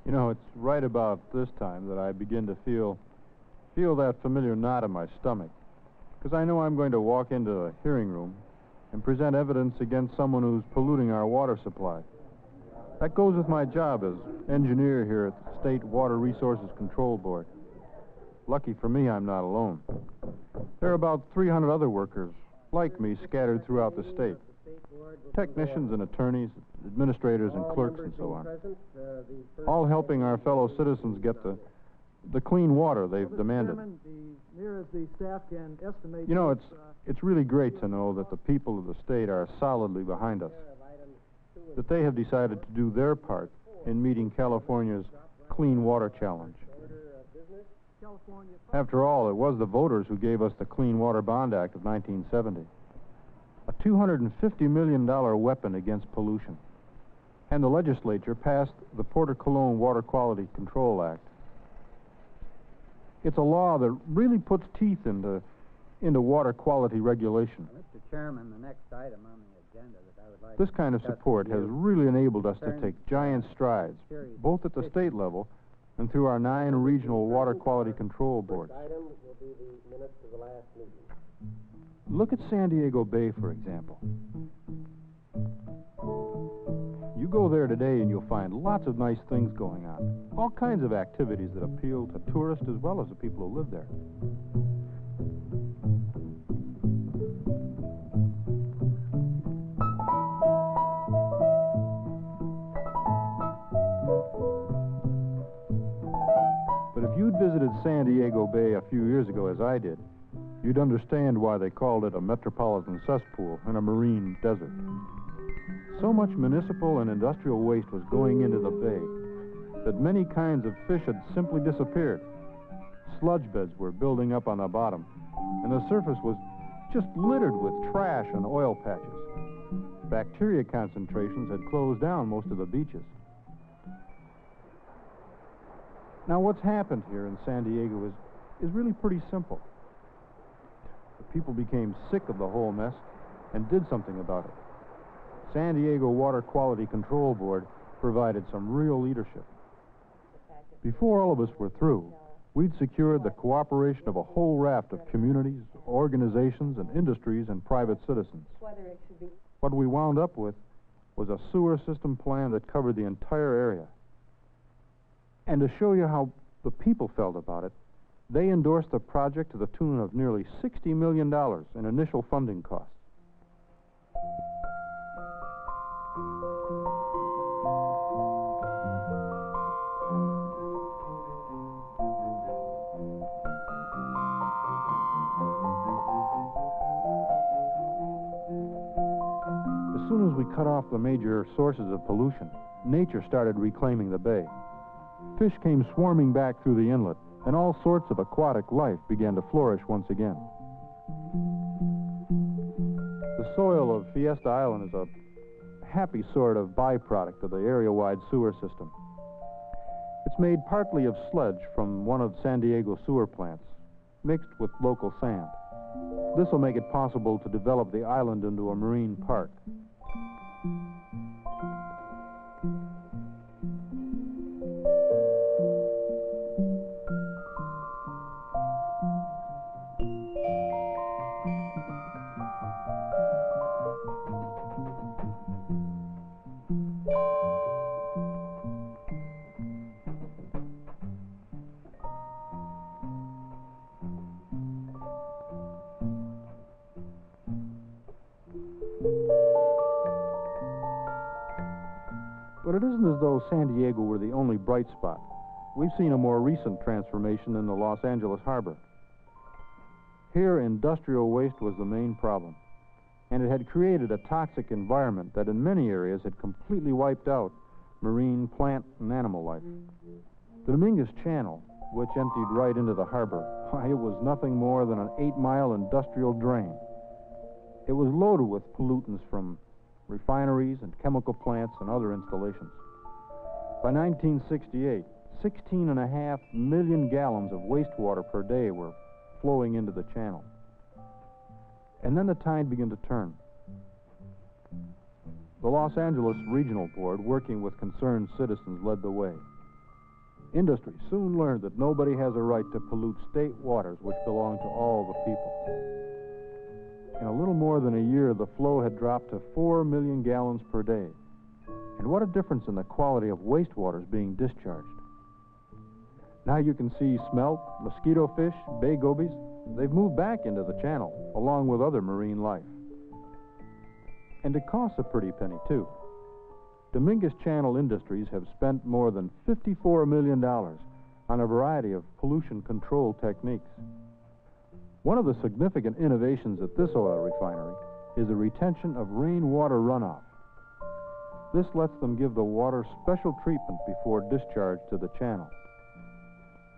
You know, it's right about this time that I begin to feel that familiar knot in my stomach, because I know I'm going to walk into a hearing room and present evidence against someone who's polluting our water supply. That goes with my job as engineer here at the State Water Resources Control Board. Lucky for me, I'm not alone. There are about 300 other workers like me scattered throughout the state. Technicians and attorneys, administrators and clerks and so on. All helping our fellow citizens get the clean water they've demanded. You know, it's really great to know that the people of the state are solidly behind us, that they have decided to do their part in meeting California's clean water challenge. After all, it was the voters who gave us the Clean Water Bond Act of 1970, a $250 million weapon against pollution. And the legislature passed the Porter-Cologne Water Quality Control Act. It's a law that really puts teeth into water quality regulation. Mr. Chairman, the next item on the agenda that I would like This kind of support has really enabled us to take giant strides, both at the state level and through our 9 regional water quality control boards. Item will be the minutes of the last meeting. Look at San Diego Bay, for example. You go there today and you'll find lots of nice things going on. All kinds of activities that appeal to tourists as well as the people who live there. But if you'd visited San Diego Bay a few years ago, as I did, you'd understand why they called it a metropolitan cesspool in a marine desert. So much municipal and industrial waste was going into the bay that many kinds of fish had simply disappeared. Sludge beds were building up on the bottom, and the surface was just littered with trash and oil patches. Bacteria concentrations had closed down most of the beaches. Now, what's happened here in San Diego is really pretty simple. The people became sick of the whole mess and did something about it. San Diego Water Quality Control Board provided some real leadership. Before all of us were through, we'd secured the cooperation of a whole raft of communities, organizations, and industries and private citizens. What we wound up with was a sewer system plan that covered the entire area. And to show you how the people felt about it, they endorsed the project to the tune of nearly $60 million in initial funding costs. As soon as we cut off the major sources of pollution, nature started reclaiming the bay. Fish came swarming back through the inlet, and all sorts of aquatic life began to flourish once again. The soil of Fiesta Island is a happy sort of byproduct of the area-wide sewer system. It's made partly of sludge from one of San Diego's sewer plants, mixed with local sand. This will make it possible to develop the island into a marine park. But it isn't as though San Diego were the only bright spot. We've seen a more recent transformation in the Los Angeles harbor. Here, industrial waste was the main problem, and it had created a toxic environment that in many areas had completely wiped out marine, plant, and animal life. The Dominguez Channel, which emptied right into the harbor, why, it was nothing more than an 8-mile industrial drain. It was loaded with pollutants from refineries and chemical plants and other installations. By 1968, 16.5 million gallons of wastewater per day were flowing into the channel. And then the tide began to turn. The Los Angeles Regional Board, working with concerned citizens, led the way. Industry soon learned that nobody has a right to pollute state waters which belong to all the people. In a little more than a year, the flow had dropped to 4 million gallons per day. And what a difference in the quality of wastewaters being discharged. Now you can see smelt, mosquito fish, bay gobies. They've moved back into the channel, along with other marine life. And it costs a pretty penny, too. Dominguez Channel Industries have spent more than $54 million on a variety of pollution control techniques. One of the significant innovations at this oil refinery is the retention of rainwater runoff. This lets them give the water special treatment before discharge to the channel.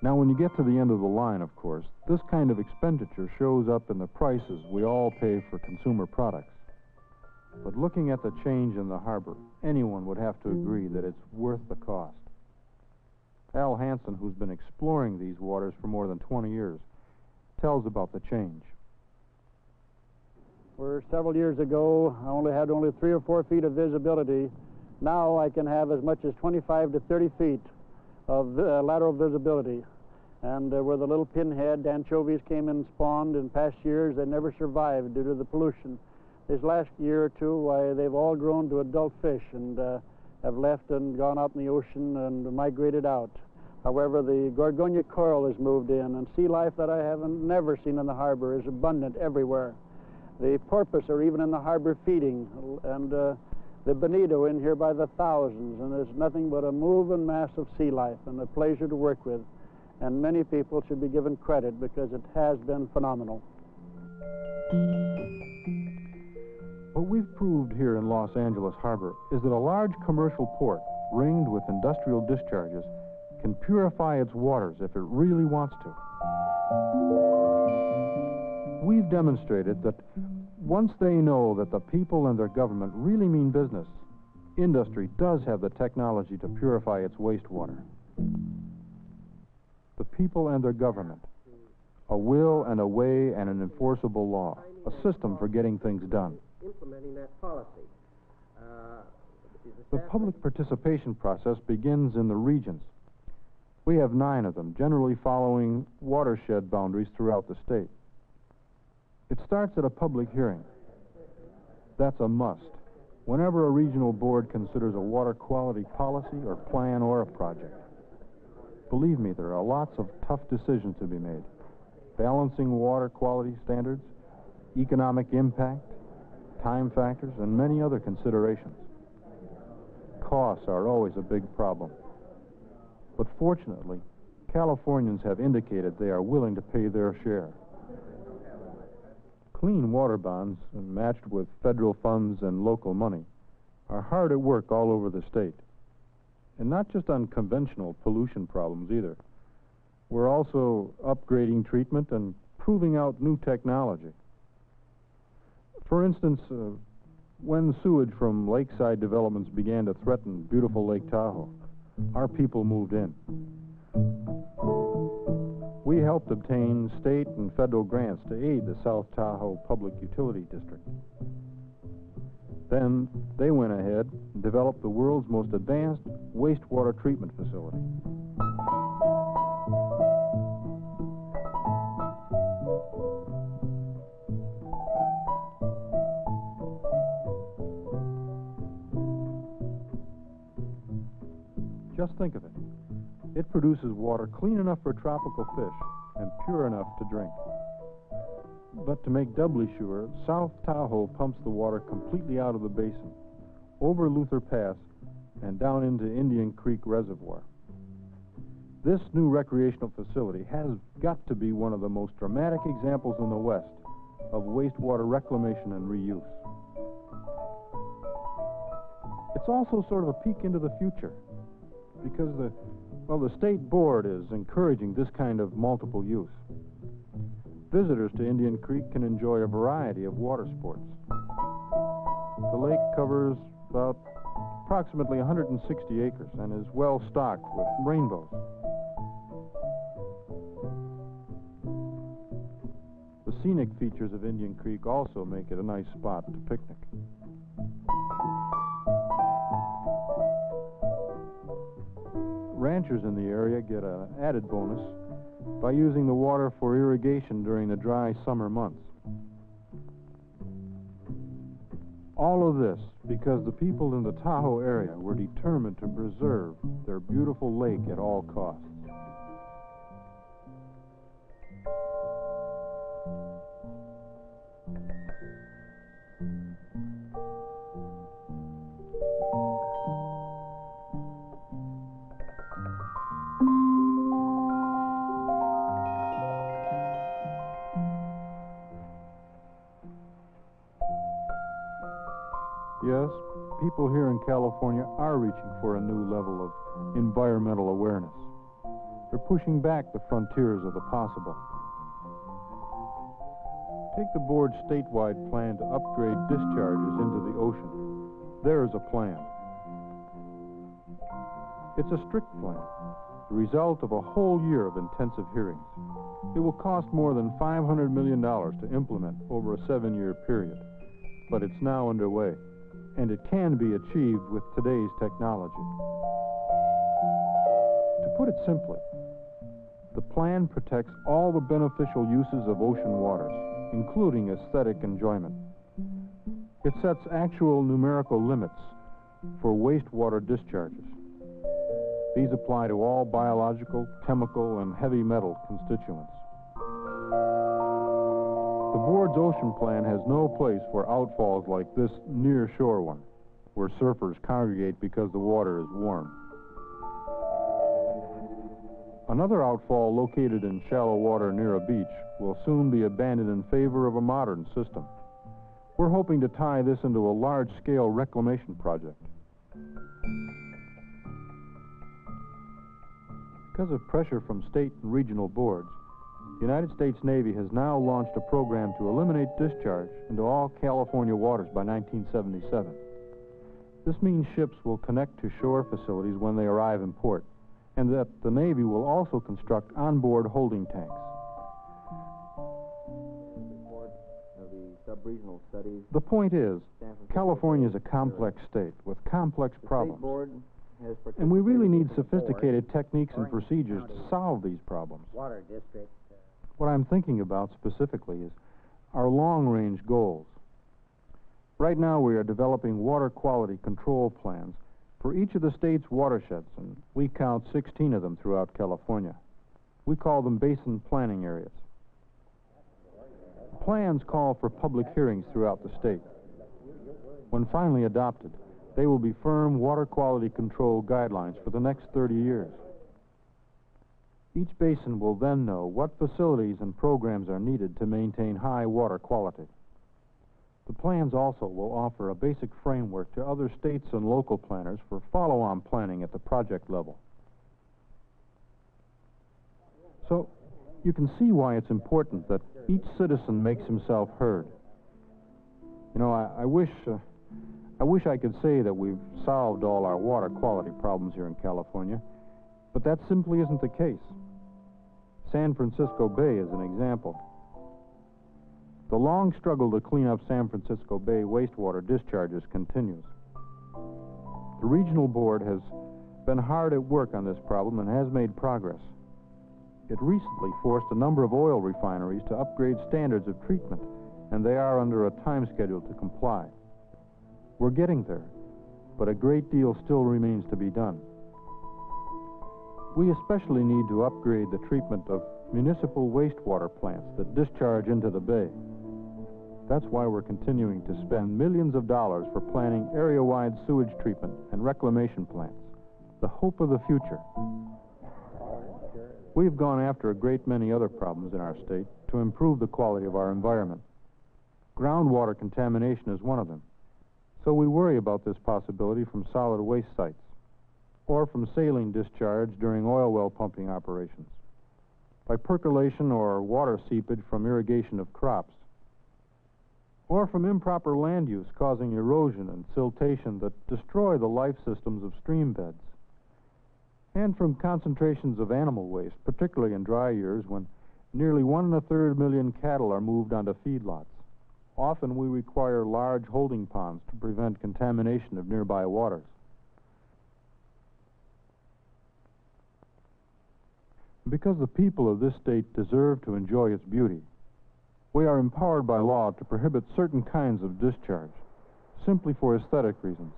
Now, when you get to the end of the line, of course, this kind of expenditure shows up in the prices we all pay for consumer products. But looking at the change in the harbor, anyone would have to agree that it's worth the cost. Al Hansen, who's been exploring these waters for more than 20 years, tells about the change. Where several years ago, I only had 3 or 4 feet of visibility. Now I can have as much as 25 to 30 feet of lateral visibility. And where the little pinhead anchovies came and spawned in past years, they never survived due to the pollution. This last year or two, why, they've all grown to adult fish and have left and gone out in the ocean and migrated out. However, the Gorgonia coral has moved in, and sea life that I haven't never seen in the harbor is abundant everywhere. The porpoise are even in the harbor feeding, and the bonito in here by the thousands, and there's nothing but a moving mass of sea life and a pleasure to work with. And many people should be given credit because it has been phenomenal. What we've proved here in Los Angeles Harbor is that a large commercial port, ringed with industrial discharges, can purify its waters if it really wants to. We've demonstrated that once they know that the people and their government really mean business, industry does have the technology to purify its wastewater. The people and their government, a will and a way and an enforceable law, a system for getting things done. Implementing that policy. The public participation process begins in the regions. We have 9 of them, generally following watershed boundaries throughout the state. It starts at a public hearing. That's a must whenever a regional board considers a water quality policy or plan or a project. Believe me, there are lots of tough decisions to be made. Balancing water quality standards, economic impact, time factors, and many other considerations. Costs are always a big problem. But fortunately, Californians have indicated they are willing to pay their share. Clean water bonds, matched with federal funds and local money, are hard at work all over the state. And not just on conventional pollution problems either. We're also upgrading treatment and proving out new technology. For instance, when sewage from lakeside developments began to threaten beautiful Lake Tahoe, our people moved in. We helped obtain state and federal grants to aid the South Tahoe Public Utility District. Then they went ahead and developed the world's most advanced wastewater treatment facility. Just think of it. It produces water clean enough for tropical fish and pure enough to drink. But to make doubly sure, South Tahoe pumps the water completely out of the basin, over Luther Pass, and down into Indian Creek Reservoir. This new recreational facility has got to be one of the most dramatic examples in the West of wastewater reclamation and reuse. It's also sort of a peek into the future, because the state board is encouraging this kind of multiple use. Visitors to Indian Creek can enjoy a variety of water sports. The lake covers approximately 160 acres and is well stocked with rainbows. The scenic features of Indian Creek also make it a nice spot to picnic. ranchers in the area get an added bonus by using the water for irrigation during the dry summer months. All of this because the people in the Tahoe area were determined to preserve their beautiful lake at all costs. Yes, people here in California are reaching for a new level of environmental awareness. They're pushing back the frontiers of the possible. Take the board's statewide plan to upgrade discharges into the ocean. There is a plan. It's a strict plan, the result of a whole year of intensive hearings. It will cost more than $500 million to implement over a 7-year period, but it's now underway. And it can be achieved with today's technology. To put it simply, the plan protects all the beneficial uses of ocean waters, including aesthetic enjoyment. It sets actual numerical limits for wastewater discharges. These apply to all biological, chemical, and heavy metal constituents. The board's ocean plan has no place for outfalls like this near-shore one, where surfers congregate because the water is warm. Another outfall located in shallow water near a beach will soon be abandoned in favor of a modern system. We're hoping to tie this into a large-scale reclamation project. Because of pressure from state and regional boards, the United States Navy has now launched a program to eliminate discharge into all California waters by 1977. This means ships will connect to shore facilities when they arrive in port, and that the Navy will also construct onboard holding tanks. Report of the sub-regional studies. The point is, California is a complex state with complex problems, and we really need sophisticated techniques and procedures to solve these problems. Water district. What I'm thinking about specifically is our long-range goals. Right now, we are developing water quality control plans for each of the state's watersheds, and we count 16 of them throughout California. We call them basin planning areas. Plans call for public hearings throughout the state. When finally adopted, they will be firm water quality control guidelines for the next 30 years. Each basin will then know what facilities and programs are needed to maintain high water quality. The plans also will offer a basic framework to other states and local planners for follow-on planning at the project level. So, you can see why it's important that each citizen makes himself heard. You know, I wish I could say that we've solved all our water quality problems here in California, but that simply isn't the case. San Francisco Bay is an example. The long struggle to clean up San Francisco Bay wastewater discharges continues. The regional board has been hard at work on this problem and has made progress. It recently forced a number of oil refineries to upgrade standards of treatment, and they are under a time schedule to comply. We're getting there, but a great deal still remains to be done. We especially need to upgrade the treatment of municipal wastewater plants that discharge into the bay. That's why we're continuing to spend millions of dollars for planning area-wide sewage treatment and reclamation plants, the hope of the future. We've gone after a great many other problems in our state to improve the quality of our environment. Groundwater contamination is one of them, so we worry about this possibility from solid waste sites, or from saline discharge during oil well pumping operations, by percolation or water seepage from irrigation of crops, or from improper land use causing erosion and siltation that destroy the life systems of stream beds, and from concentrations of animal waste, particularly in dry years when nearly 1 1/3 million cattle are moved onto feedlots. Often we require large holding ponds to prevent contamination of nearby waters. Because the people of this state deserve to enjoy its beauty, we are empowered by law to prohibit certain kinds of discharge, simply for aesthetic reasons.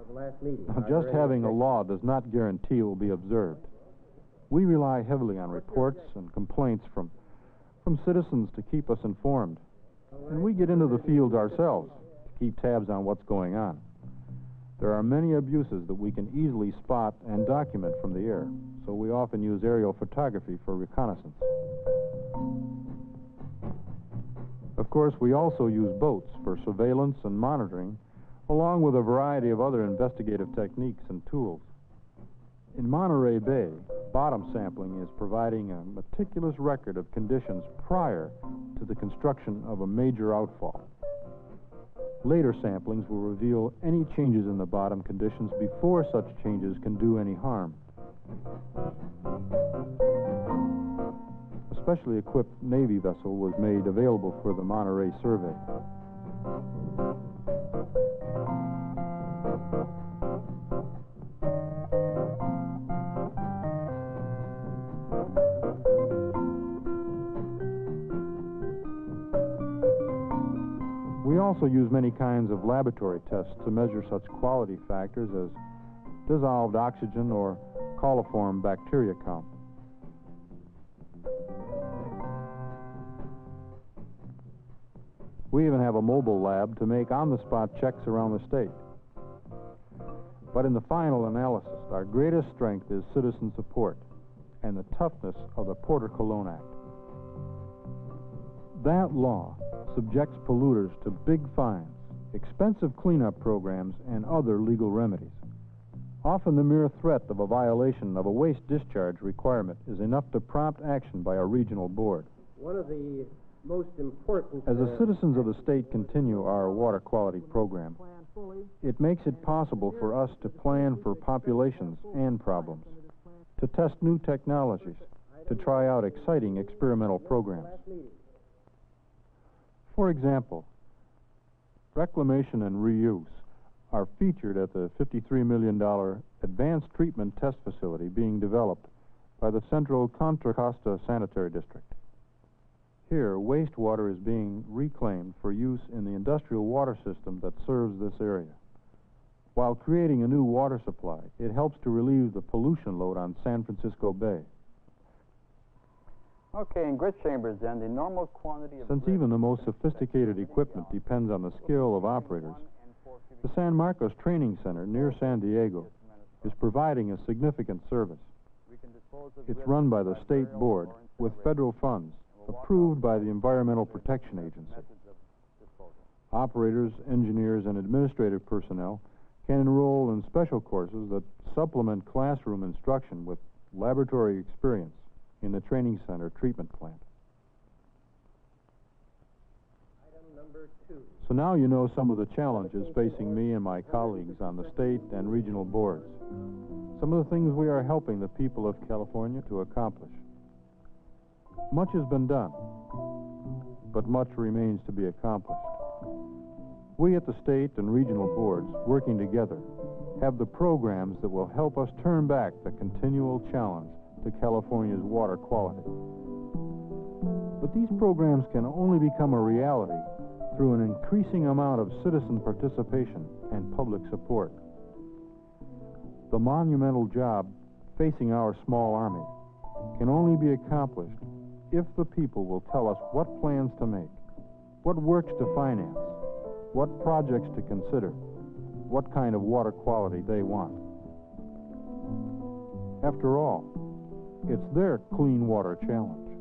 Of the last meeting. Now, just having a law does not guarantee it will be observed. We rely heavily on reports and complaints from citizens to keep us informed. And we get into the field ourselves to keep tabs on what's going on. There are many abuses that we can easily spot and document from the air, so we often use aerial photography for reconnaissance. Of course, we also use boats for surveillance and monitoring, along with a variety of other investigative techniques and tools. In Monterey Bay, bottom sampling is providing a meticulous record of conditions prior to the construction of a major outfall. Later samplings will reveal any changes in the bottom conditions before such changes can do any harm. A specially equipped Navy vessel was made available for the Monterey survey. We also use many kinds of laboratory tests to measure such quality factors as dissolved oxygen or coliform bacteria count. We even have a mobile lab to make on-the-spot checks around the state. But in the final analysis, our greatest strength is citizen support and the toughness of the Porter-Cologne Act. That law subjects polluters to big fines, expensive cleanup programs, and other legal remedies. Often the mere threat of a violation of a waste discharge requirement is enough to prompt action by a regional board. One of the most important... As the citizens of the state continue our water quality program, it makes it possible for us to plan for populations and problems, to test new technologies, to try out exciting experimental programs. For example, reclamation and reuse are featured at the $53 million advanced treatment test facility being developed by the Central Contra Costa Sanitary District. Here, wastewater is being reclaimed for use in the industrial water system that serves this area. While creating a new water supply, it helps to relieve the pollution load on San Francisco Bay. Okay, in grit chambers, then, the normal quantity of... Since even the most sophisticated equipment depends on the skill of operators, the San Marcos Training Center near San Diego is providing a significant service. It's run by the state board with federal funds, approved by the Environmental Protection Agency. Operators, engineers, and administrative personnel can enroll in special courses that supplement classroom instruction with laboratory experience in the training center treatment plant. Item number 2. So now you know some of the challenges facing me and my colleagues on the state and regional boards. Some of the things we are helping the people of California to accomplish. Much has been done, but much remains to be accomplished. We at the state and regional boards, working together, have the programs that will help us turn back the continual challenge to California's water quality. But these programs can only become a reality through an increasing amount of citizen participation and public support. The monumental job facing our small army can only be accomplished if the people will tell us what plans to make, what works to finance, what projects to consider, what kind of water quality they want. After all, it's their clean water challenge.